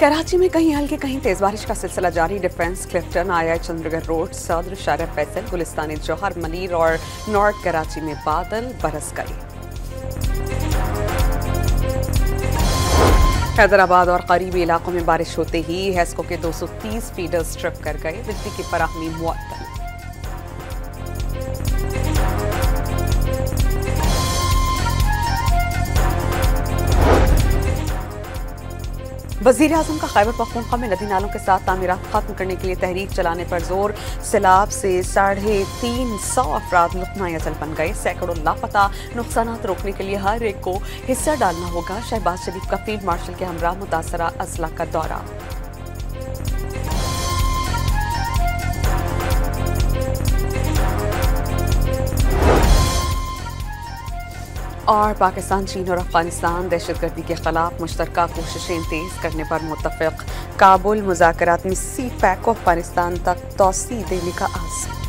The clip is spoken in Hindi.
कराची में कहीं हल्की कहीं तेज बारिश का सिलसिला जारी। डिफेंस, क्लिफ्टन, आया चंद्रगढ़ रोड, सदर, शारा फैसल, गुलिस्तानी जौहर, मनीर और नॉर्थ कराची में बादल बरस गए। हैदराबाद और करीबी इलाकों में बारिश होते ही हेस्को के 230 फीडर्स ट्रिप कर गए। बिजली की फराहमी मुअत्तल। वज़ीर आज़म का खैबर पख्तूनख्वा में नदी नालों के साथ तामीरात खत्म करने के लिए तहरीक चलाने पर जोर। सैलाब से 350 अफराद लुत्फ़ अज़ल बन गए। सैकड़ों लापता। नुकसानात रोकने के लिए हर एक को हिस्सा डालना होगा। शहबाज शरीफ का फील्ड मार्शल के हमरा मुतासरा अजला का दौरा। और पाकिस्तान, चीन और अफगानिस्तान दहशतगर्दी के खिलाफ मुश्तरका कोशिशें तेज करने पर मुत्तफिक। काबुल मुज़ाकरात में सी पैक को अफगानिस्तान तक तौसी देने का आज़म।